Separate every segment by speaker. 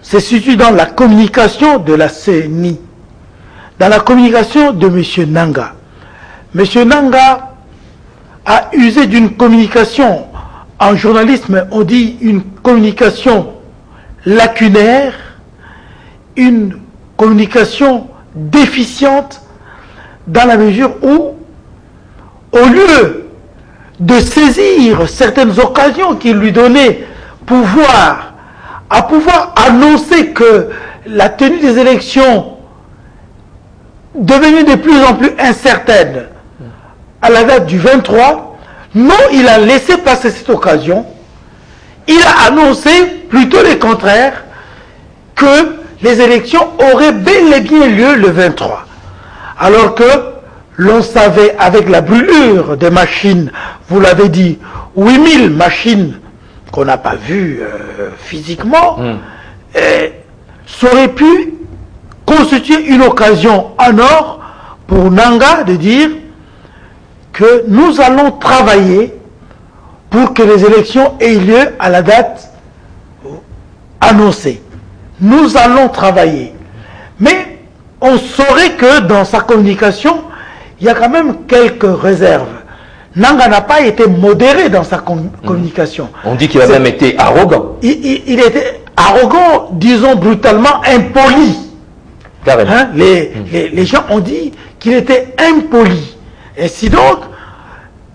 Speaker 1: se situe dans la communication de la CENI, dans la communication de M. Nanga. M. Nanga a usé d'une communication, en journalisme on dit une communication lacunaire, une communication déficiente, dans la mesure où, au lieu de saisir certaines occasions qu'il lui donnait à pouvoir annoncer que la tenue des élections devenait de plus en plus incertaine à la date du 23, non, il a laissé passer cette occasion. Il a annoncé plutôt le contraire, que les élections auraient bel et bien lieu le 23. Alors que l'on savait, avec la brûlure des machines, vous l'avez dit, 8000 machines qu'on n'a pas vues physiquement, ça aurait pu constituer une occasion en or pour Nanga de dire que nous allons travailler pour que les élections aient lieu à la date annoncée. Nous allons travailler. Mais on saurait que dans sa communication, il y a quand même quelques réserves. Nanga n'a pas été modéré dans sa communication.
Speaker 2: On dit qu'il a même été arrogant.
Speaker 1: Il était arrogant, disons brutalement, impoli. Hein? Les gens ont dit qu'il était impoli. Ainsi donc,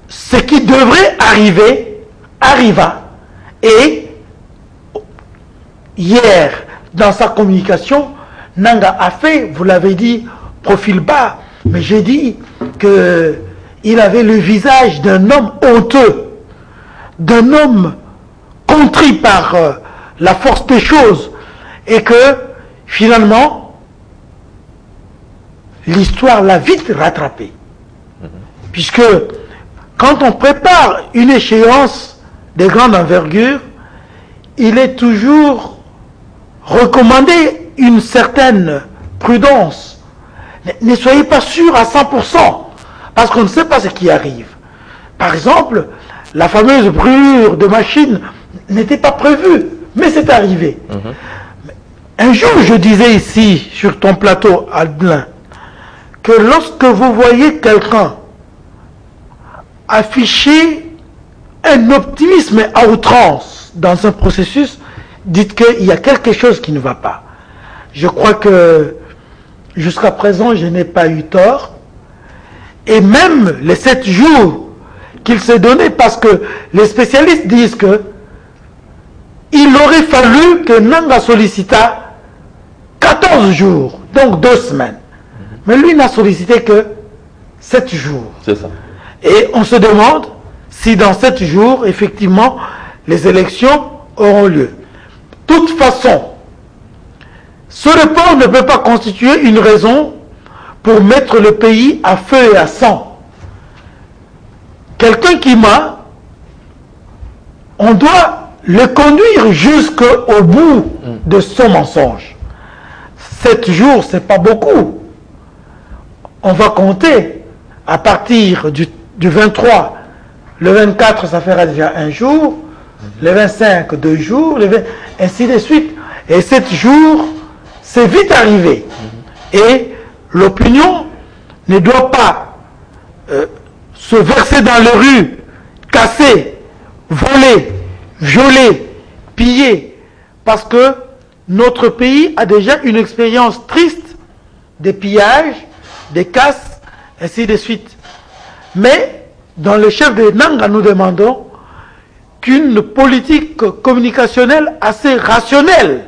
Speaker 1: ce qui devrait arriver, arriva. Et hier, dans sa communication, Nanga a fait, vous l'avez dit, profil bas, mais j'ai dit qu'il avait le visage d'un homme honteux, d'un homme contrit par la force des choses, et que finalement, l'histoire l'a vite rattrapé. Puisque quand on prépare une échéance de grande envergure, il est toujours recommandé une certaine prudence. Ne soyez pas sûr à 100%, parce qu'on ne sait pas ce qui arrive. Par exemple, la fameuse brûlure de machine n'était pas prévue, mais c'est arrivé. Un jour, je disais ici, sur ton plateau, Albin, que lorsque vous voyez quelqu'un afficher un optimisme à outrance dans un processus, dites qu'il y a quelque chose qui ne va pas. Je crois que jusqu'à présent, je n'ai pas eu tort. Et même les 7 jours qu'il s'est donné, parce que les spécialistes disent que il aurait fallu que Nanga sollicita 14 jours, donc 2 semaines. Mais lui n'a sollicité que 7 jours.
Speaker 2: C'est ça.
Speaker 1: Et on se demande si dans 7 jours, effectivement, les élections auront lieu. De toute façon, ce report ne peut pas constituer une raison pour mettre le pays à feu et à sang. Quelqu'un qui ment, on doit le conduire jusqu'au bout de son mensonge. 7 jours, c'est pas beaucoup. On va compter à partir du 23, le 24, ça fera déjà 1 jour, le 25, 2 jours, ainsi de suite. Et 7 jours, c'est vite arrivé. Et l'opinion ne doit pas se verser dans les rues, casser, voler, violer, piller, parce que notre pays a déjà une expérience triste des pillages, des casses, ainsi de suite. Mais dans le chef de Nanga, nous demandons qu'une politique communicationnelle assez rationnelle,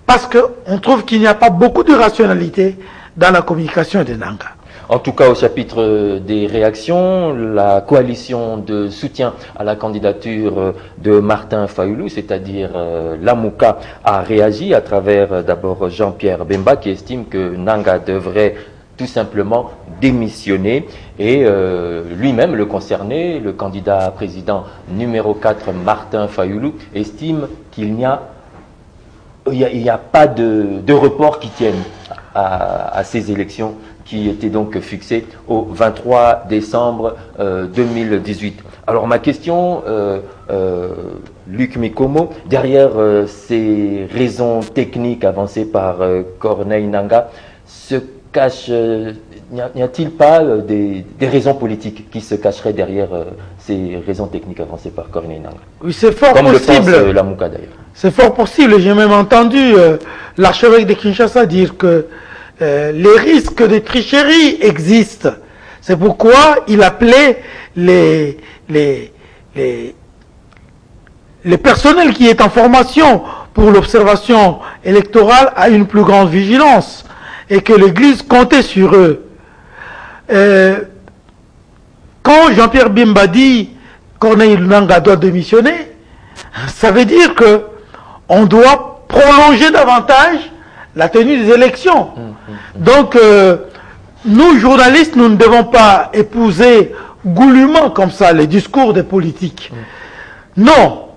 Speaker 1: parce qu'on trouve qu'il n'y a pas beaucoup de rationalité dans la communication de Nanga.
Speaker 2: En tout cas, au chapitre des réactions, la coalition de soutien à la candidature de Martin Fayulu, c'est-à-dire l'Amouka, a réagi à travers d'abord Jean-Pierre Bemba qui estime que Nanga devrait tout simplement démissionner, et lui-même, le concerné, le candidat président numéro 4, Martin Fayulu, estime qu'il n'y a pas de report qui tienne à ces élections qui étaient donc fixées au 23 décembre 2018. Alors ma question, Luc Mikomo, derrière ces raisons techniques avancées par Corneille Nangaa, se cache, n'y a-t-il pas des raisons politiques qui se cacheraient derrière ces raisons techniques avancées par Corneille Nangaa?
Speaker 1: Oui, c'est fort
Speaker 2: comme
Speaker 1: possible.
Speaker 2: le pense Lamouka d'ailleurs.
Speaker 1: C'est fort possible. J'ai même entendu l'archevêque de Kinshasa dire que les risques de tricherie existent. C'est pourquoi il appelait les personnels qui est en formation pour l'observation électorale à une plus grande vigilance et que l'Église comptait sur eux. Quand Jean-Pierre Bemba dit Corneille Nangaa doit démissionner, ça veut dire que on doit prolonger davantage la tenue des élections. Donc, nous, journalistes, nous ne devons pas épouser goulûment comme ça les discours des politiques. Non,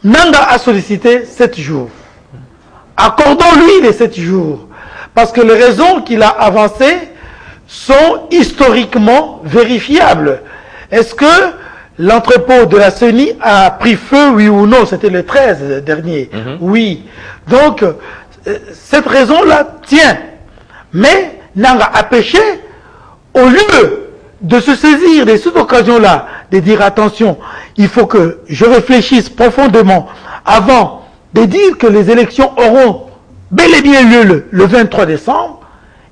Speaker 1: Nangaa a sollicité 7 jours. Accordons-lui les 7 jours. Parce que les raisons qu'il a avancées sont historiquement vérifiables. Est-ce que l'entrepôt de la CENI a pris feu, oui ou non? C'était le 13 dernier. Oui. Donc, cette raison-là tient. Mais Nangaa a péché au lieu de se saisir de cette occasion-là, de dire attention, il faut que je réfléchisse profondément avant de dire que les élections auront bel et bien lieu le 23 décembre.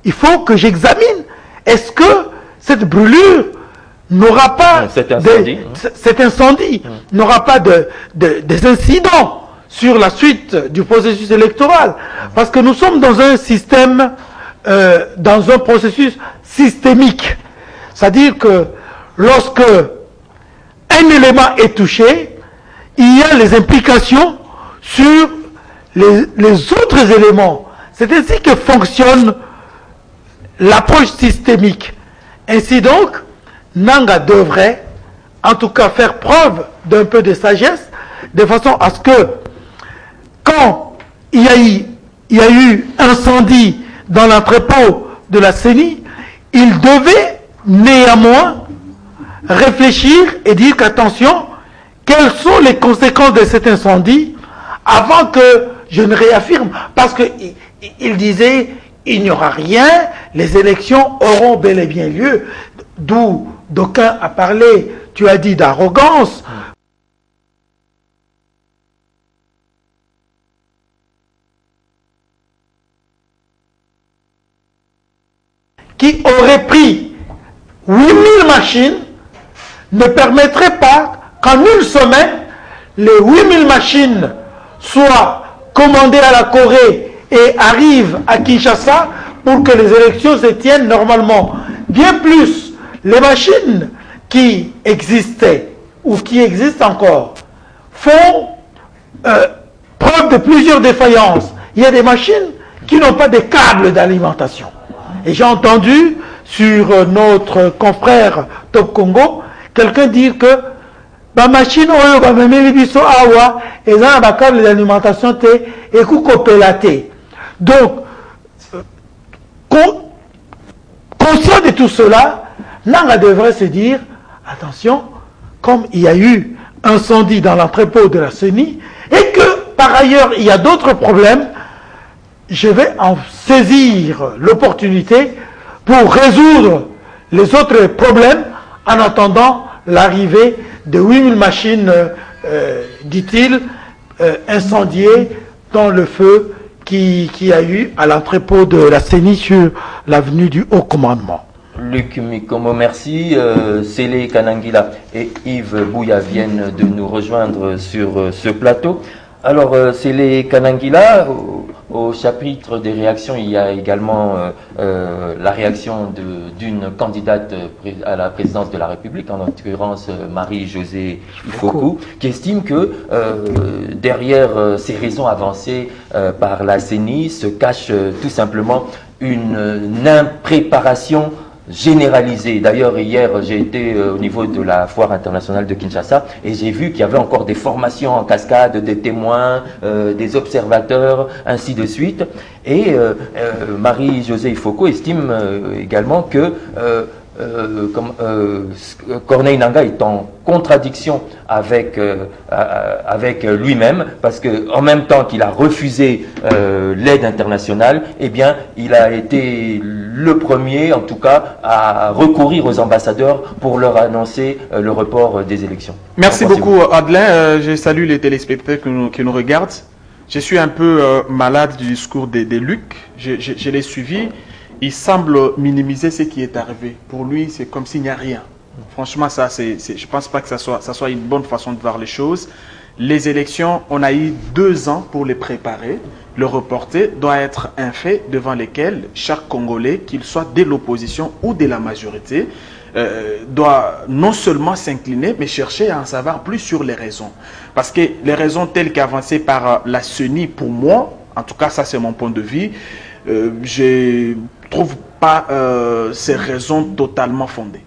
Speaker 1: Il faut que j'examine, est-ce que cette brûlure n'aura pas cet incendie n'aura pas des incidents sur la suite du processus électoral, parce que nous sommes dans un système, dans un processus systémique, c'est-à-dire que lorsque un élément est touché, il y a les implications sur les autres éléments. C'est ainsi que fonctionne l'approche systémique. Ainsi donc, Nangaa devrait en tout cas faire preuve d'un peu de sagesse, de façon à ce que quand il y a eu incendie dans l'entrepôt de la CENI, il devait néanmoins réfléchir et dire qu'attention, quelles sont les conséquences de cet incendie avant que je ne réaffirme, parce qu'il disait il n'y aura rien, les élections auront bel et bien lieu, d'où d'aucuns a parlé, tu as dit d'arrogance. Qui aurait pris 8000 machines ne permettrait pas qu'en une semaine, les 8000 machines soient commandées à la Corée et arrivent à Kinshasa pour que les élections se tiennent normalement. Bien plus, les machines qui existaient ou qui existent encore font preuve de plusieurs défaillances. Il y a des machines qui n'ont pas de câbles d'alimentation. Et j'ai entendu sur notre confrère Top Congo quelqu'un dire que ma machine oyo ba memeli biso awa eza na câble d'alimentation te ekukopela te. Donc conscient de tout cela, Nangaa devrait se dire attention, comme il y a eu incendie dans l'entrepôt de la CENI et que par ailleurs il y a d'autres problèmes, je vais en saisir l'opportunité pour résoudre les autres problèmes en attendant l'arrivée de 8000 machines, dit-il, incendiées dans le feu qui a eu à l'entrepôt de la CENI sur l'avenue du Haut Commandement.
Speaker 2: Luc Mikomo, merci. Sélé Kanangila et Yves Bouya viennent de nous rejoindre sur ce plateau. Alors, Sélé Kanangila, au chapitre des réactions, il y a également la réaction d'une candidate à la présidence de la République, en l'occurrence Marie-Josée Ifoku, qui estime que derrière ces raisons avancées par la CENI se cache tout simplement une impréparation généralisée. D'ailleurs, hier, j'ai été au niveau de la foire internationale de Kinshasa et j'ai vu qu'il y avait encore des formations en cascade, des témoins, des observateurs, ainsi de suite. Et Marie-Josée Ifoku estime également que Corneille Nangaa est en contradiction avec lui-même, parce que en même temps qu'il a refusé l'aide internationale, eh bien, il a été le premier, en tout cas, à recourir aux ambassadeurs pour leur annoncer le report des élections.
Speaker 3: Merci beaucoup, Adelin. Je salue les téléspectateurs qui nous regardent. Je suis un peu malade du discours de Luc. Je l'ai suivi. Il semble minimiser ce qui est arrivé. Pour lui, c'est comme s'il n'y a rien. Franchement, ça, je ne pense pas que ça soit une bonne façon de voir les choses. Les élections, on a eu 2 ans pour les préparer. Le reporter doit être un fait devant lequel chaque Congolais, qu'il soit de l'opposition ou de la majorité, doit non seulement s'incliner, mais chercher à en savoir plus sur les raisons. Parce que les raisons telles qu'avancées par la CENI, pour moi, en tout cas ça c'est mon point de vue, je ne trouve pas ces raisons totalement fondées.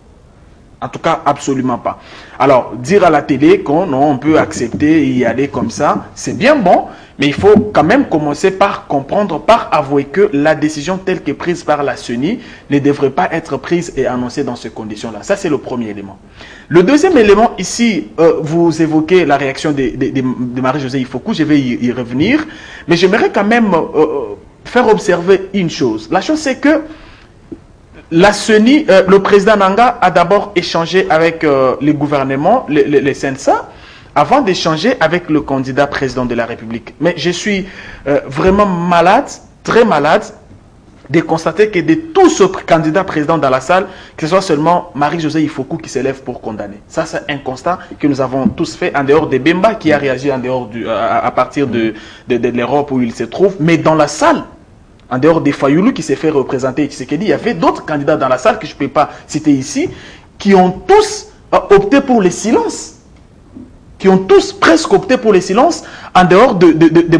Speaker 3: En tout cas, absolument pas. Alors, dire à la télé qu'on peut accepter et y aller comme ça, c'est bien bon, mais il faut quand même commencer par comprendre, par avouer que la décision telle que prise par la CENI ne devrait pas être prise et annoncée dans ces conditions-là. Ça, c'est le premier élément. Le deuxième élément, ici, vous évoquez la réaction de Marie-Josée Ifoku, je vais y revenir, mais j'aimerais quand même faire observer une chose. La chose, c'est que la CENI, le président Nangaa a d'abord échangé avec les gouvernements, les CNSA, avant d'échanger avec le candidat président de la République. Mais je suis vraiment malade, très malade, de constater que de tous ce candidat président dans la salle, que ce soit seulement Marie-Josée Ifoku qui s'élève pour condamner. Ça, c'est un constat que nous avons tous fait en dehors de Bemba, qui a réagi en dehors à partir de l'Europe où il se trouve. Mais dans la salle, en dehors des Fayoulou qui s'est fait représenter Tshisekedi, il y avait d'autres candidats dans la salle que je ne peux pas citer ici, qui ont tous opté pour le silence. Qui ont tous presque opté pour le silence, en dehors de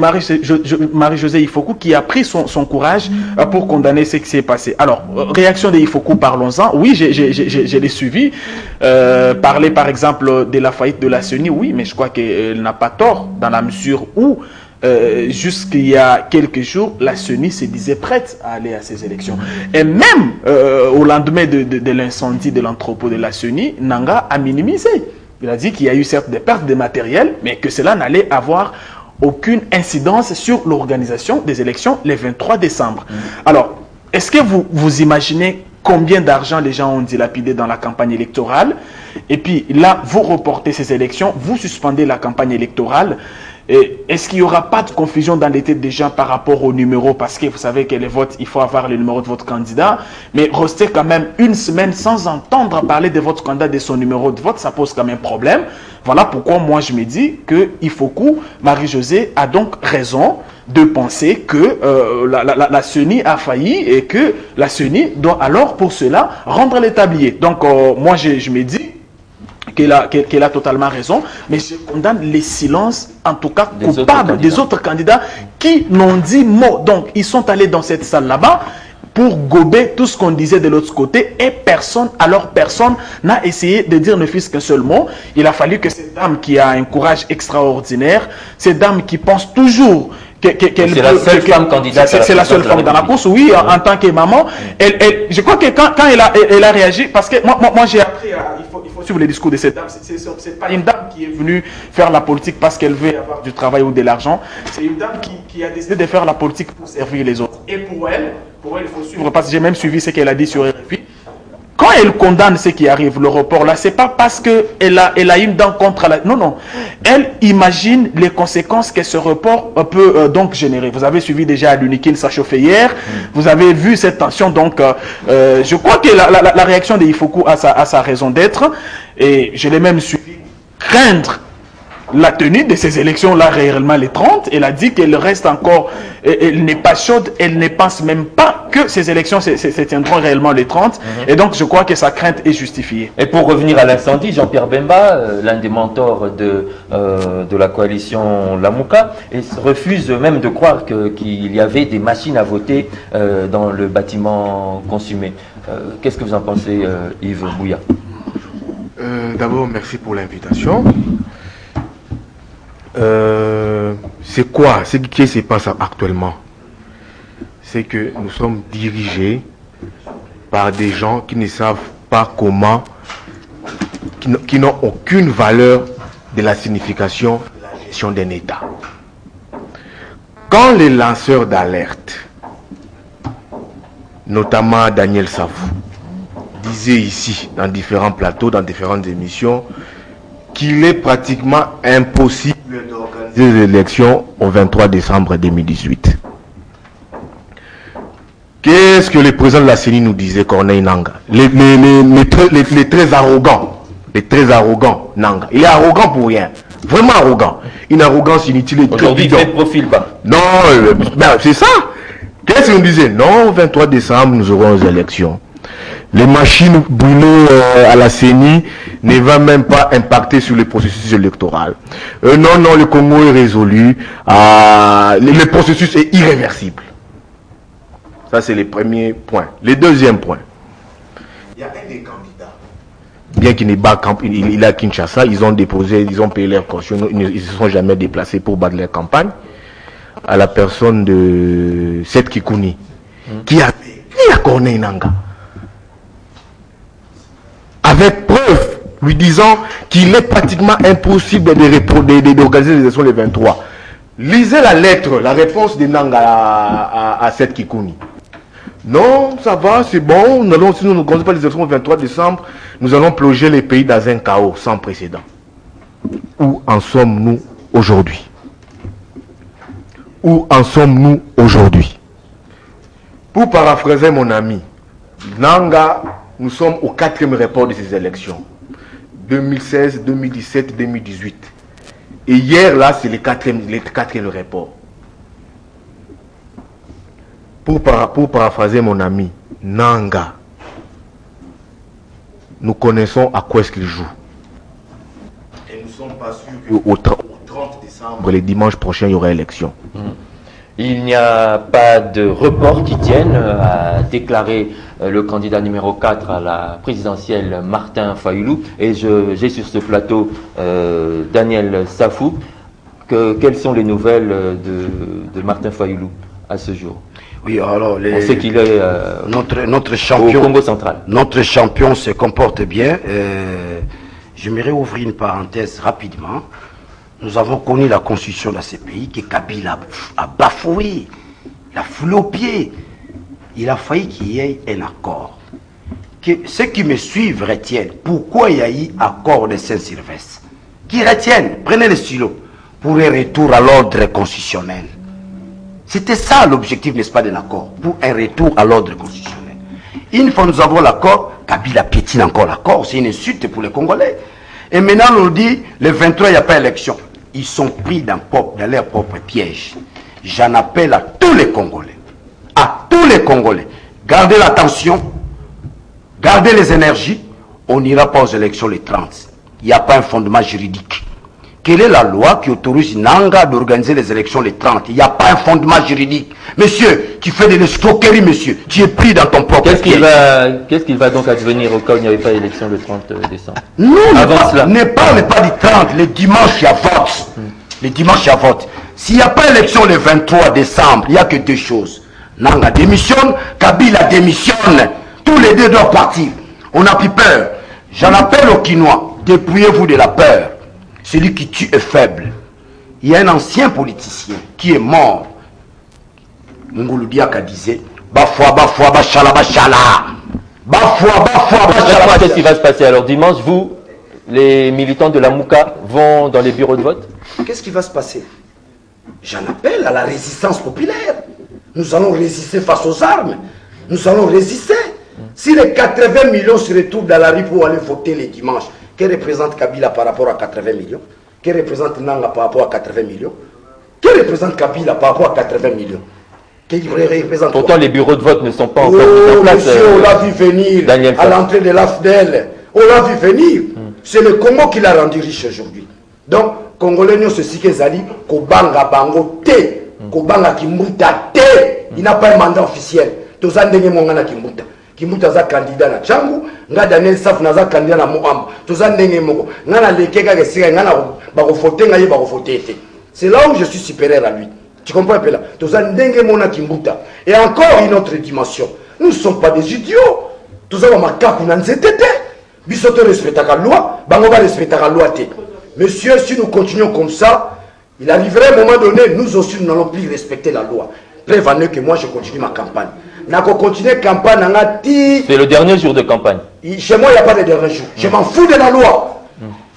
Speaker 3: Marie-Josée Ifoku, qui a pris son courage pour condamner ce qui s'est passé. Alors, réaction de Ifoku, parlons-en. Oui, je l'ai suivi. Parler, par exemple, de la faillite de la CENI, oui, mais je crois qu'elle n'a pas tort, dans la mesure où jusqu'il y a quelques jours, la CENI se disait prête à aller à ces élections. Et même au lendemain de l'incendie de l'entrepôt de la CENI, Nangaa a minimisé. Il a dit qu'il y a eu certes des pertes de matériel, mais que cela n'allait avoir aucune incidence sur l'organisation des élections le 23 décembre. Alors, est-ce que vous imaginez combien d'argent les gens ont dilapidé dans la campagne électorale? Et puis là, vous reportez ces élections, vous suspendez la campagne électorale. Est-ce qu'il n'y aura pas de confusion dans les têtes des gens par rapport au numéro? Parce que vous savez que les votes, il faut avoir le numéro de votre candidat. Mais rester quand même une semaine sans entendre parler de votre candidat, de son numéro de vote, ça pose quand même problème. Voilà pourquoi moi je me dis que Ifoku, Marie-Josée a donc raison de penser que la CENI a failli et que la CENI doit alors pour cela rendre les tabliers. Donc moi je me dis qu'elle a totalement raison, mais je condamne les silences, en tout cas coupables des autres candidats qui n'ont dit mot. Donc, ils sont allés dans cette salle là-bas pour gober tout ce qu'on disait de l'autre côté et personne n'a essayé de dire ne fût-ce qu'un seul mot. Il a fallu que cette dame qui a un courage extraordinaire, cette dame qui pense toujours c'est la seule femme candidate. C'est la seule femme dans la course, oui, en tant que maman. Je crois que quand elle a réagi, parce que moi j'ai appris, il faut suivre les discours de cette dame. C'est pas une dame qui est venue faire la politique parce qu'elle veut avoir du travail ou de l'argent. C'est une dame qui a décidé de faire la politique pour servir les autres. Et pour elle, il faut suivre, parce que j'ai même suivi ce qu'elle a dit sur RFI. Quand elle condamne ce qui arrive, le report là, c'est pas parce qu'elle a une dent contre la... Non. Elle imagine les conséquences que ce report peut donc générer. Vous avez suivi déjà l'Unikin, ça chauffait hier. Vous avez vu cette tension. Donc, je crois que la réaction de Ifoku a sa raison d'être. Et je l'ai même suivi craindre la tenue de ces élections-là réellement les 30. Elle a dit qu'elle reste encore, elle n'est pas chaude, elle ne pense même pas que ces élections se tiendront réellement les 30. Et donc je crois que sa crainte est justifiée.
Speaker 2: Et pour revenir à l'incendie, Jean-Pierre Bemba, l'un des mentors de la coalition Lamuka, refuse même de croire qu'il y avait des machines à voter dans le bâtiment consumé. Qu'est-ce que vous en pensez, Yves Bouya?
Speaker 4: D'abord, merci pour l'invitation. C'est quoi ce qui se passe actuellement? C'est que nous sommes dirigés par des gens qui ne savent pas comment, qui n'ont aucune valeur de la signification de la gestion d'un État. Quand les lanceurs d'alerte, notamment Daniel Safou, disaient ici, dans différents plateaux, dans différentes émissions, qu'il est pratiquement impossible d'organiser les élections au 23 décembre 2018. Qu'est-ce que le président de la CENI nous disait, Corneille Nangaa? Les très arrogants Nangaa. Il est arrogant pour rien. Vraiment arrogant. Une arrogance inutile et très
Speaker 2: aujourd'hui, il
Speaker 4: bidon.
Speaker 2: fait profil bas.
Speaker 4: Non, c'est ça. Qu'est-ce qu'il nous disait? Non, 23 décembre, nous aurons les élections. Les machines brûlées à la CENI ne vont même pas impacter sur le processus électoral. Non, le Congo est résolu. Le processus est irréversible. Ça, c'est le premier point. Le deuxième point. Il y a un des candidats. Bien qu'il n'est pas il est à Kinshasa, ils ont payé leur caution, ils ne se sont jamais déplacés pour battre leur campagne. À la personne de Seth Kikouni, qui a Corneille Nangaa. Avec preuve, lui disant qu'il est pratiquement impossible d'organiser les élections le 23. Lisez la lettre, la réponse de Nangaa à Seth Kikouni. Non, ça va, c'est bon, si nous n'organisons pas les élections le 23 décembre, nous allons plonger les pays dans un chaos sans précédent. Où en sommes-nous aujourd'hui? Où en sommes-nous aujourd'hui? Pour paraphraser mon ami, Nangaa, nous sommes au 4e report de ces élections. 2016, 2017, 2018. Et hier, là, c'est le 4e report. Pour paraphraser mon ami, Nangaa, nous connaissons à quoi est-ce qu'il joue. Et nous ne sommes pas sûrs qu'au 30 décembre, le dimanche prochain, il y aura élection.
Speaker 2: Il n'y a pas de report qui tienne, a déclaré le candidat numéro 4 à la présidentielle, Martin Fayulu. Et j'ai sur ce plateau Daniel Safou. Quelles sont les nouvelles de Martin Fayulu à ce jour?
Speaker 5: Oui, alors
Speaker 2: on sait qu'il est
Speaker 5: notre champion,
Speaker 2: au Congo central.
Speaker 5: Notre champion se comporte bien. J'aimerais ouvrir une parenthèse rapidement. Nous avons connu la constitution de ce pays que Kabila a bafoué, l'a foulé aux pieds. Il a failli qu'il y ait un accord. Que ceux qui me suivent retiennent pourquoi il y a eu accord de Saint-Sylvestre. Qui retiennent, prenez le stylo, pour un retour à l'ordre constitutionnel. C'était ça l'objectif, n'est-ce pas, de l'accord, pour un retour à l'ordre constitutionnel. Une fois nous avons l'accord, Kabila piétine encore l'accord, c'est une insulte pour les Congolais. Et maintenant on nous dit, le 23, il n'y a pas d'élection. Ils sont pris dans leur propre piège. J'en appelle à tous les Congolais. À tous les Congolais. Gardez l'attention. Gardez les énergies. On n'ira pas aux élections le 30. Il n'y a pas un fondement juridique. Quelle est la loi qui autorise Nangaa d'organiser les élections le 30? Il n'y a pas un fondement juridique. Monsieur, tu fais de l'escroquerie, monsieur. Tu es pris dans ton propre piège.
Speaker 2: Qu'est-ce qu'il va donc advenir au cas où il n'y avait pas d'élection le 30 décembre?
Speaker 5: Non, ne parle pas du 30. Le dimanche, il y a vote. Le dimanche, il y a vote. S'il n'y a pas d'élection le 23 décembre, il n'y a que deux choses. Nangaa démissionne, Kabila démissionne. Tous les deux doivent partir. On n'a plus peur. J'en appelle aux Kinois. Dépouillez-vous de la peur. Celui qui tue est faible. Il y a un ancien politicien qui est mort. Ngulu Diaka disait Bafwa, Bafwa, Bachala, Bachala. Bafwa, Bafwa, Bachala.
Speaker 2: Qu'est-ce qui va se passer alors dimanche? Vous, les militants de la Mouka, vont dans les bureaux de vote?
Speaker 5: Qu'est-ce qui va se passer? J'en appelle à la résistance populaire. Nous allons résister face aux armes. Nous allons résister. Si les 80 millions se retrouvent dans la rue pour aller voter les dimanches, que représente Kabila par rapport à 80 millions? Que représente Nangaa par rapport à 80 millions? Que représente Kabila par rapport à 80 millions? Représente
Speaker 2: pourtant, les bureaux de vote ne sont pas encore
Speaker 5: mis
Speaker 2: en place.
Speaker 5: Monsieur, on l'a vu venir
Speaker 2: Daniel
Speaker 5: à l'entrée de l'AFDEL. On l'a vu venir. C'est le Congo qui l'a rendu riche aujourd'hui. Donc, Congolais, nous, ceci que Zali, Kobanga Bango Te, Kobanga Kimbuta Te, il n'a pas un mandat officiel. Tozandenge Mongana Kimbuta. Kimbuta za candidat na Tchangu, nga Daniel Saf na za candidat na Moamba. Tozandenge Moko. Nga na Lekeka Kesika, nga na Barofote, nga ye Barofote. C'est là où je suis supérieur à lui. Tu comprends un peu là? Tozandenge Mona Kimbuta. Et encore une autre dimension. Nous ne sommes pas des idiots. Tous avons ma cape, on a Bissoto respecte la loi, Bango va respecter la loi. Monsieur, si nous continuons comme ça, il arriverait un moment donné, nous aussi, nous n'allons plus respecter la loi. Prévenez que moi, je continue ma campagne. Nako continuer campagne,
Speaker 2: c'est le dernier jour de campagne.
Speaker 5: Chez moi, il n'y a pas de dernier jour. Je m'en fous de la loi.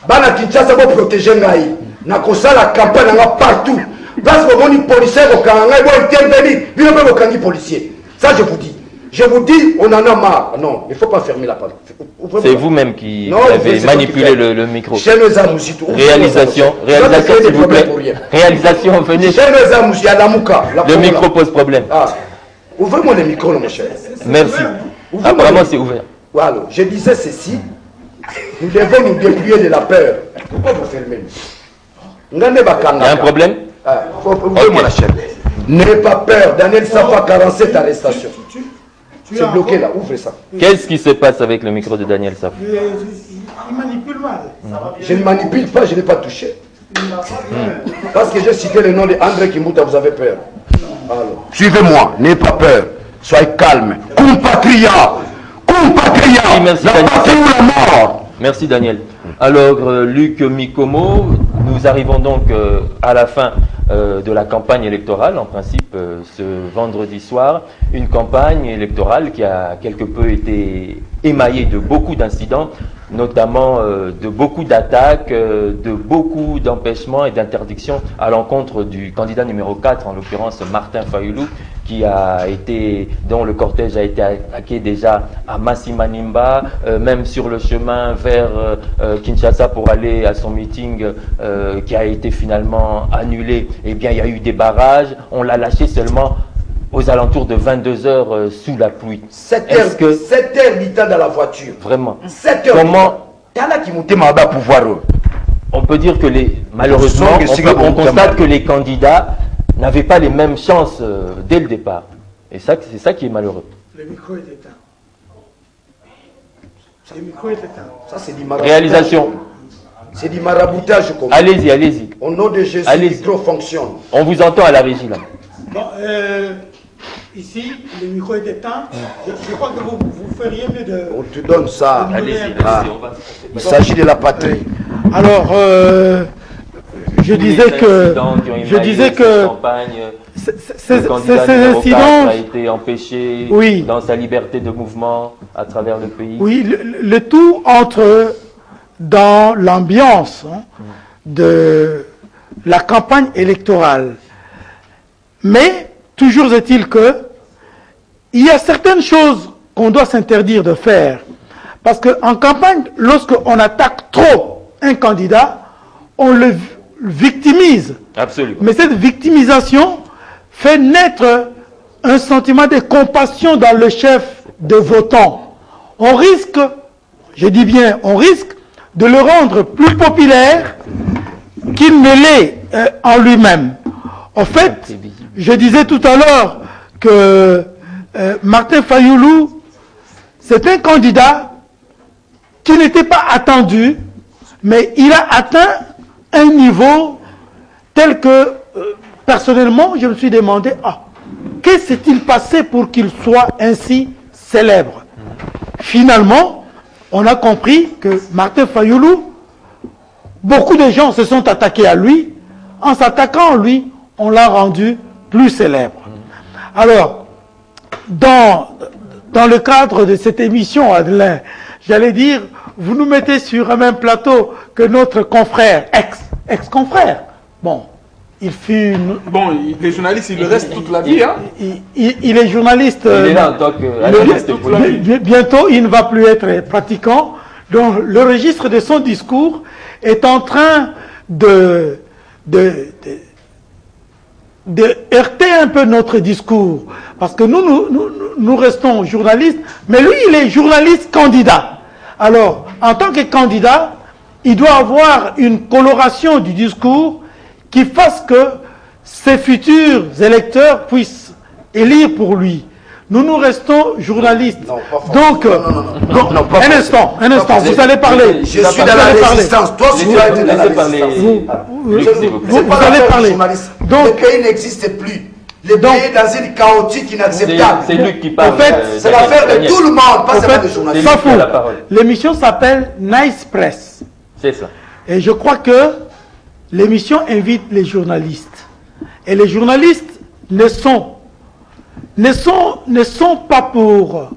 Speaker 5: Bana Kinshasa va protéger Ngaï. Nako ça la campagne partout. Parce que les policiers vont intervenir, ils vont pas les policiers. Ça, je vous dis. Je vous dis, on en a marre. Non, il ne faut pas fermer la parole.
Speaker 2: C'est vous-même qui avez manipulé le micro.
Speaker 5: Réalisation,
Speaker 2: s'il vous plaît. Réalisation, venez. Le micro pose problème.
Speaker 5: Ouvrez-moi le micro, mon cher.
Speaker 2: Merci. Apparemment, c'est ouvert.
Speaker 5: Voilà, je disais ceci. Nous devons nous dépouiller de la peur. Pourquoi vous fermez? Il y
Speaker 2: a un problème?
Speaker 5: Ouvrez-moi la chaîne. N'ayez pas peur. Daniel Safa, 47 arrestations. C'est bloqué là, ouvrez ça.
Speaker 2: Qu'est-ce qui se passe avec le micro de Daniel Safa?
Speaker 1: Il manipule mal.
Speaker 5: Je ne manipule pas, je ne l'ai pas touché. Parce que j'ai cité le nom de André Kimbuta, vous avez peur. Alors. Suivez-moi, n'ayez pas peur. Soyez calme. Compatriotes. Compatriotes.
Speaker 2: Merci,
Speaker 5: la patrie ou la mort.
Speaker 2: Merci Daniel. Alors Luc Mikomo, nous arrivons donc à la fin de la campagne électorale, en principe ce vendredi soir, une campagne électorale qui a quelque peu été émaillée de beaucoup d'incidents, notamment de beaucoup d'attaques, de beaucoup d'empêchements et d'interdictions à l'encontre du candidat numéro 4, en l'occurrence Martin Fayulu, dont le cortège a été attaqué déjà à Massimanimba, même sur le chemin vers Kinshasa pour aller à son meeting qui a été finalement annulé. Eh bien, il y a eu des barrages, on l'a lâché seulement aux alentours de 22 heures sous la pluie.
Speaker 5: 7 heures du temps dans la voiture.
Speaker 2: Vraiment.
Speaker 5: 7 heures.
Speaker 2: Comment on peut dire que malheureusement, on constate que les candidats n'avaient pas les mêmes chances dès le départ. Et ça, c'est ça qui est malheureux.
Speaker 1: Le micro est éteint. Le micro est éteint.
Speaker 5: Ça, c'est du maraboutage.
Speaker 2: Réalisation.
Speaker 5: C'est du maraboutage.
Speaker 2: Allez-y, allez-y.
Speaker 5: Au nom de Jésus, le micro fonctionne.
Speaker 2: On vous entend à la régie, là.
Speaker 1: Bon, ici, le micro est éteint. Je crois que vous feriez mieux de...
Speaker 5: On te donne ça.
Speaker 2: Allez-y,
Speaker 5: il s'agit de la patrie.
Speaker 1: Alors, je disais que ces incidents
Speaker 2: a été empêché dans sa liberté de mouvement à travers le pays.
Speaker 1: Oui, le tout entre dans l'ambiance de la campagne électorale. Mais toujours est-il que il y a certaines choses qu'on doit s'interdire de faire. Parce qu'en campagne, lorsqu'on attaque trop un candidat, on le victimise.
Speaker 2: Absolument.
Speaker 1: Mais cette victimisation fait naître un sentiment de compassion dans le chef de votant. On risque, je dis bien, on risque de le rendre plus populaire qu'il ne l'est en lui-même. En fait, je disais tout à l'heure que Martin Fayulu, c'est un candidat qui n'était pas attendu, mais il a atteint un niveau tel que, personnellement, je me suis demandé, que s'est-il passé pour qu'il soit ainsi célèbre? Finalement, on a compris que Martin Fayulu, beaucoup de gens se sont attaqués à lui. En s'attaquant à lui, on l'a rendu plus célèbre. Alors, dans le cadre de cette émission, Adelin, j'allais dire, vous nous mettez sur un même plateau que notre confrère, ex-confrère. Bon, il fut...
Speaker 3: Bon, les journalistes, il le reste toute la vie.
Speaker 1: Il est journaliste.
Speaker 2: Il est là en tant que...
Speaker 1: Bientôt, il ne va plus être pratiquant. Donc, le registre de son discours est en train de heurter un peu notre discours. Parce que nous restons journalistes, mais lui, il est journaliste candidat. Alors, en tant que candidat, il doit avoir une coloration du discours qui fasse que ses futurs électeurs puissent élire pour lui. Nous restons journalistes.
Speaker 5: Non,
Speaker 1: donc, un instant, vous allez parler.
Speaker 5: Je suis dans la résistance. Toi, tu dois être dans la résistance.
Speaker 1: Vous allez parler.
Speaker 5: Donc, le pays n'existe plus. Le pays est dans une chaotique inacceptable.
Speaker 2: C'est lui qui parle.
Speaker 1: En fait,
Speaker 5: c'est l'affaire de tout le monde, pas seulement des
Speaker 2: C'est
Speaker 5: journalistes.
Speaker 2: lui
Speaker 1: Ça
Speaker 2: qui a
Speaker 1: fout.
Speaker 2: la parole.
Speaker 1: L'émission s'appelle Nice Press.
Speaker 2: C'est ça.
Speaker 1: Et je crois que l'émission invite les journalistes. Et les journalistes ne sont pas pour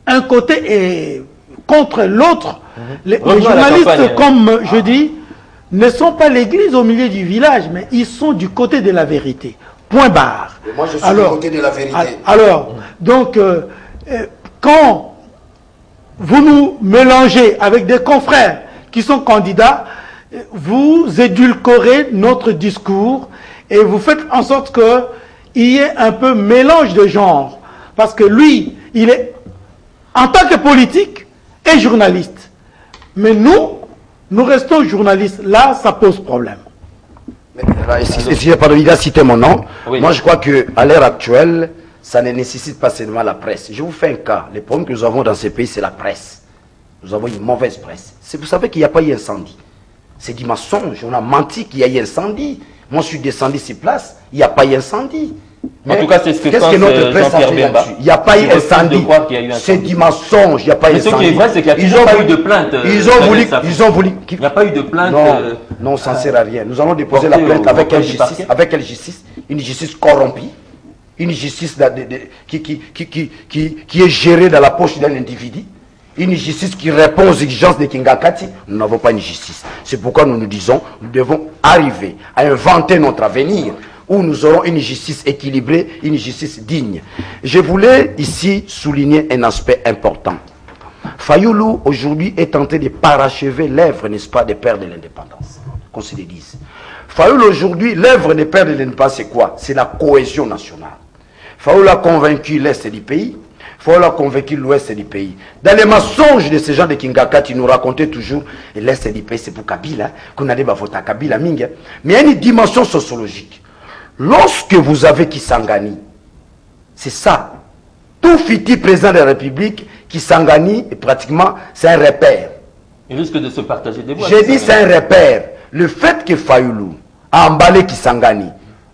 Speaker 1: un côté et contre l'autre. Les journalistes, comme je dis, ne sont pas l'église au milieu du village, mais ils sont du côté de la vérité. Point barre.
Speaker 5: Et moi, je suis du côté de la vérité.
Speaker 1: Alors, donc, quand vous nous mélangez avec des confrères qui sont candidats, vous édulcorez notre discours et vous faites en sorte qu'il y ait un peu mélange de genres. Parce que lui, il est, en tant que politique, et journaliste. Mais nous restons journalistes. Là, ça pose problème.
Speaker 5: Excusez, pardon, il a cité mon nom.
Speaker 2: Oui.
Speaker 5: Moi, je crois qu'à l'heure actuelle, ça ne nécessite pas seulement la presse. Je vous fais un cas. Le problème que nous avons dans ce pays, c'est la presse. Nous avons une mauvaise presse. Vous savez qu'il n'y a pas eu incendie. C'est du mensonge. On a menti qu'il y a eu incendie. Moi, je suis descendu sur place. Il n'y a pas eu incendie.
Speaker 2: En tout cas, c'est ce que
Speaker 5: qu'est-ce
Speaker 2: pense
Speaker 5: que notre presse a
Speaker 2: Jean-Pierre
Speaker 5: fait
Speaker 2: Bemba.
Speaker 5: là-dessus? Il n'y a pas eu
Speaker 2: Il refuse de
Speaker 5: incendie.
Speaker 2: croire qu'il y a eu incendie.
Speaker 5: C'est du mensonge. Il n'y a pas eu
Speaker 2: Mais ce
Speaker 5: incendie.
Speaker 2: qui est vrai, c'est qu'il n'y a toujours pas eu de plainte.
Speaker 5: Ils ont voulu.
Speaker 2: Il n'y a pas eu de plainte.
Speaker 5: Non, non, ça ne sert à rien. Nous allons déposer la plainte avec quelle justice? Avec quelle justice? Une justice corrompue, une justice qui est gérée dans la poche d'un individu, une justice qui répond aux exigences de Kingakati. Nous n'avons pas une justice. C'est pourquoi nous nous disons, nous devons arriver à inventer notre avenir, où nous aurons une justice équilibrée, une justice digne. Je voulais ici souligner un aspect important. Fayoulou, aujourd'hui, est tenté de parachever l'œuvre, n'est-ce pas, des pères de l'indépendance, qu'on se le dise. Fayoulou, aujourd'hui, l'œuvre des pères de l'indépendance, c'est quoi? C'est la cohésion nationale. Fayoulou a convaincu l'Est du pays, Fayoulou a convaincu l'Ouest du pays. Dans les mensonges de ces gens de Kingakati, ils nous racontaient toujours l'Est du pays, c'est pour Kabila, qu'on allait voter à Kabila Minga. Mais il y a une dimension sociologique. Lorsque vous avez Kisangani, c'est ça. Tout futur président de la République, Kisangani, pratiquement, c'est un repère.
Speaker 2: Il risque de se partager des voix.
Speaker 5: J'ai dit c'est un repère. Le fait que Fayoulou a emballé Kisangani,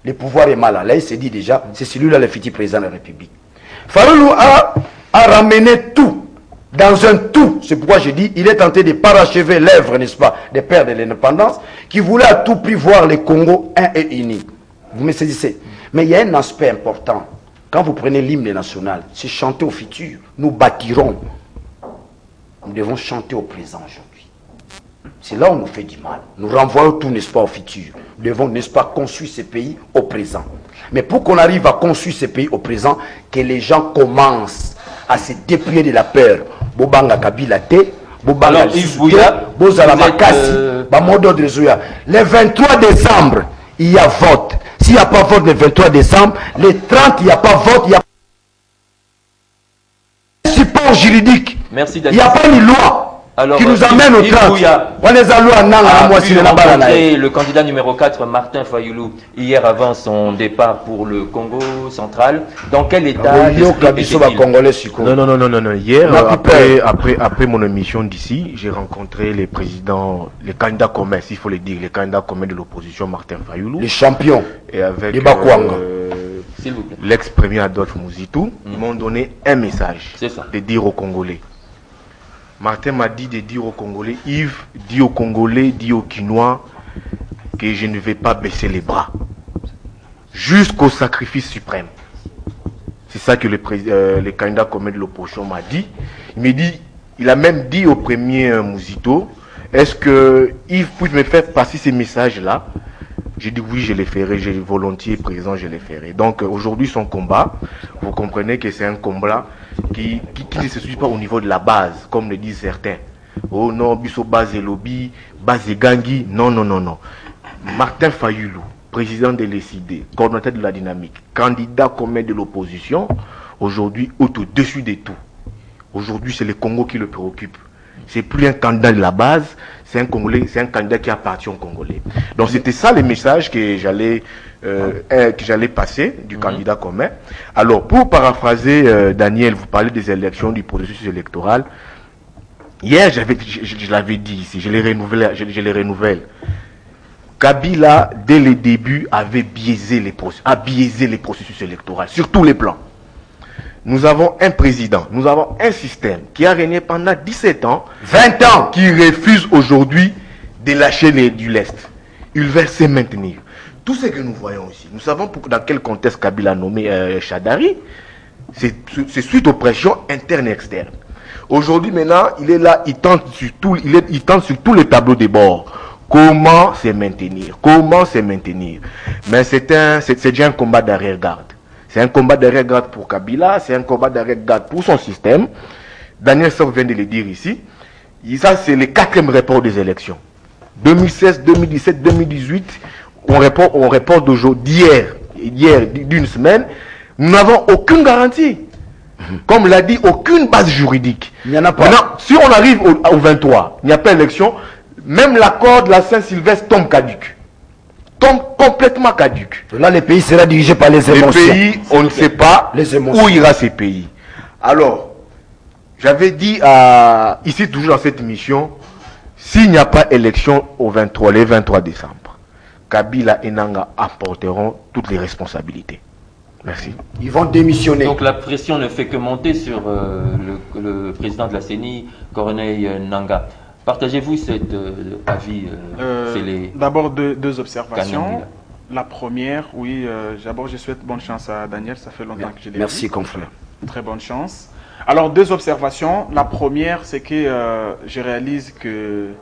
Speaker 5: le pouvoir est mal à l'aise, il s'est dit déjà, c'est celui-là le futur président de la République. Fayoulou a ramené tout dans un tout. C'est pourquoi je dis, il est tenté de parachever l'œuvre, n'est-ce pas, des pères de l'indépendance, qui voulaient à tout prix voir le Congo un et uni. Vous me saisissez? Mais il y a un aspect important. Quand vous prenez l'hymne national, c'est chanter au futur. Nous bâtirons. Nous devons chanter au présent aujourd'hui. C'est là où on nous fait du mal. Nous renvoyons tout, n'est-ce pas, au futur. Nous devons, n'est-ce pas, construire ce pays au présent. Mais pour qu'on arrive à construire ce pays au présent, que les gens commencent à se déplier de la peur. Bobanga Kabila te, Bobanga Bozala Makasi, Bamodo de Zouya. Le 23 décembre, il y a vote. S'il n'y a pas vote le 23 décembre, le 30, il n'y a pas vote, il y a pas de support juridique.
Speaker 2: Merci,
Speaker 5: il n'y a pas une loi qui nous amène au 30. On les a loués en
Speaker 2: le candidat numéro 4, Martin Fayoulou, hier avant son départ pour le Congo central. Dans quel état
Speaker 4: Non. Hier, après mon émission d'ici, j'ai rencontré les présidents, les candidats communs, s'il faut le dire, les candidats communs de l'opposition, Martin Fayoulou.
Speaker 5: Les champions.
Speaker 4: Et avec l'ex-premier Adolphe Mouzitou, ils m'ont donné un message de dire aux Congolais. Martin m'a dit de dire aux Congolais, Yves, dis aux Congolais, dis aux Quinois que je ne vais pas baisser les bras jusqu'au sacrifice suprême. C'est ça que le candidat commun de l'opposition m'a dit. Il a même dit au premier Mouzito, est-ce que Yves peut me faire passer ces messages-là? J'ai dit oui, je les ferai, j'ai volontiers présent, je les ferai. Donc aujourd'hui, son combat, vous comprenez que c'est un combat qui ne se suit pas au niveau de la base, comme le disent certains. Oh non, biso base et lobby, base et gangui. Non. Martin Fayoulou, président de l'ECD, coordonnateur de la dynamique, candidat commun de l'opposition, aujourd'hui au-dessus de tout. Aujourd'hui, c'est le Congo qui le préoccupe. C'est plus un candidat de la base, c'est un Congolais, c'est un candidat qui appartient aux Congolais. Donc c'était ça le message que j'allais passer du candidat commun. Alors pour paraphraser Daniel, vous parlez des élections, du processus électoral. Hier, je l'avais dit ici, je les renouvelle. Kabila, dès le début, avait biaisé les processus électoraux sur tous les plans. Nous avons un président, nous avons un système qui a régné pendant 17 ans, 20 ans, qui refuse aujourd'hui de lâcher du lest. Il veut se maintenir. Tout ce que nous voyons ici, nous savons dans quel contexte Kabila a nommé Chadari, c'est suite aux pressions internes et externes. Aujourd'hui, maintenant, il est là, il tente sur tous les tableaux de bord. Comment se maintenir? Comment se maintenir? Mais c'est déjà un combat d'arrière-garde. C'est un combat d'arrière-garde pour Kabila, c'est un combat d'arrière-garde pour son système. Daniel Sok vient de le dire ici. Et ça, c'est le 4e report des élections. 2016, 2017, 2018, on report d'hier, d'une semaine. Nous n'avons aucune garantie. Comme l'a dit, aucune base juridique. Il n'y en a pas. Maintenant, si on arrive au 23, il n'y a pas d'élection, même l'accord de la Saint-Sylvestre tombe caduc. Tombe complètement caduc.
Speaker 5: Là, le pays sera dirigé par les émotions.
Speaker 4: Les pays, on ne sait pas où ira ces pays. Alors, j'avais dit ici, toujours dans cette mission, s'il n'y a pas élection les 23 décembre, Kabila et Nanga apporteront toutes les responsabilités. Merci.
Speaker 5: Ils vont démissionner.
Speaker 2: Donc la pression ne fait que monter sur le président de la CENI, Corneille Nangaa. Partagez-vous cet avis
Speaker 3: D'abord deux observations. La première, oui, d'abord je souhaite bonne chance à Daniel, ça fait longtemps que je l'ai vu.
Speaker 5: Merci, confrère.
Speaker 3: Très bonne chance. Alors, deux observations. La première, c'est que je réalise qu'il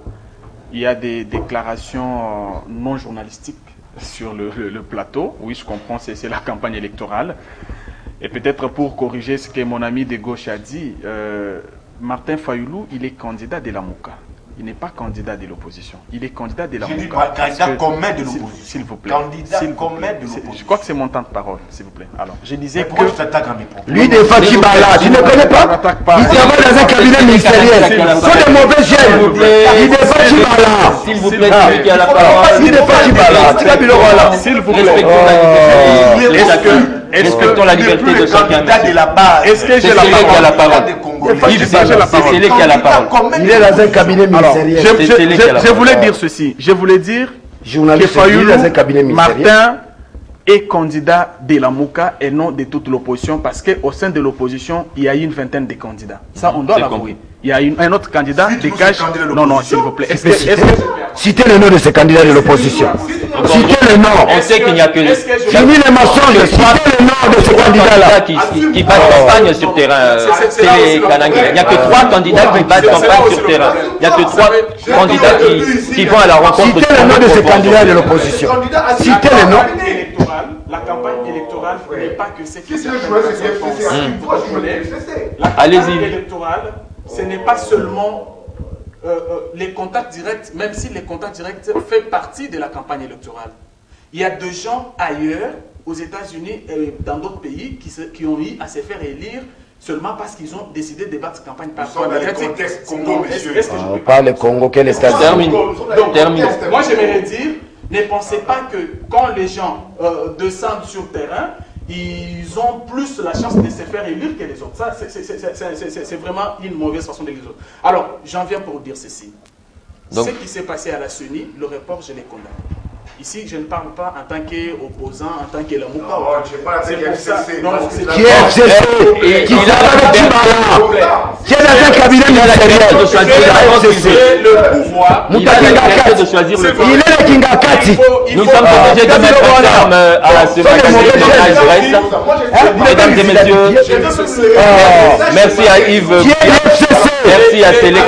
Speaker 3: y a des déclarations non journalistiques sur le plateau. Oui, je comprends, c'est la campagne électorale. Et peut-être pour corriger ce que mon ami de gauche a dit, Martin Fayoulou, il est candidat de la Mouka. Il n'est pas candidat de l'opposition. Il est candidat de la Mouka.
Speaker 5: Candidat commun de l'opposition.
Speaker 3: S'il vous plaît.
Speaker 5: Candidat commun de l'opposition.
Speaker 3: Je crois que c'est mon temps de parole, s'il vous plaît. Alors, je disais que...
Speaker 5: Lui, des fois, tu tu ne connais pas. Il travaille dans un cabinet ministériel. C'est des mauvais gènes. Il n'est pas Chibala.
Speaker 2: S'il vous plaît, celui qui a la parole.
Speaker 5: Il n'est pas Chibala.
Speaker 3: S'il vous plaît.
Speaker 2: Respectons la liberté de chacun.
Speaker 3: Est-ce que j'ai la parole?
Speaker 2: C'est lui qui a la parole.
Speaker 5: Il est dans un cabinet ministériel.
Speaker 3: Je voulais dire ceci. Je voulais dire que Fayoulou, Martin est candidat de la Mouka et non de toute l'opposition, parce qu'au sein de l'opposition, il y a une vingtaine de candidats. Ça, on doit l'avouer. Il y a un autre candidat qui cache... Non, s'il vous plaît.
Speaker 5: Citez le nom de ces candidats de l'opposition. Citez le nom.
Speaker 2: On sait qu'il n'y a que
Speaker 5: Fini les mensonges. Citez le nom de ces candidats-là.
Speaker 2: Qui battent campagne sur terrain. C'est les Kanangui. Il n'y a que 3 candidats qui battent campagne sur terrain. Il n'y a que 3 candidats qui vont à la rencontre.
Speaker 5: Citez le nom de ces candidats de l'opposition. Citez le nom.
Speaker 3: La campagne électorale n'est pas que c'est qui se
Speaker 2: Allez-y.
Speaker 3: électorale, ce n'est pas seulement les contacts directs, même si les contacts directs font partie de la campagne électorale. Il y a des gens ailleurs, aux États-Unis et dans d'autres pays, qui ont eu à se faire élire seulement parce qu'ils ont décidé de battre campagne par voie démocratique.
Speaker 5: Pas le Congo, quel État?
Speaker 2: Termine.
Speaker 3: Moi, j'aimerais dire, ne pensez pas que quand les gens descendent sur le terrain, ils ont plus la chance de se faire élire que les autres. Ça, c'est vraiment une mauvaise façon de les autres. Alors, j'en viens pour dire ceci. Donc, ce qui s'est passé à la CENI, le report, je l'ai condamné. Ici, je ne parle pas en tant qu'opposant, en tant que la Mouka. C'est pour ça.
Speaker 5: Qui est FCC? Qui est dans un cabinet ministériel?
Speaker 3: Le pouvoir.
Speaker 2: Il a la liberté de choisir le pouvoir.
Speaker 5: Il est le Kingakati.
Speaker 2: Nous sommes obligés de mettre un terme à ce magazine. Mesdames et messieurs, merci à Yves.
Speaker 5: Qui est FCC?
Speaker 2: Merci à Télé.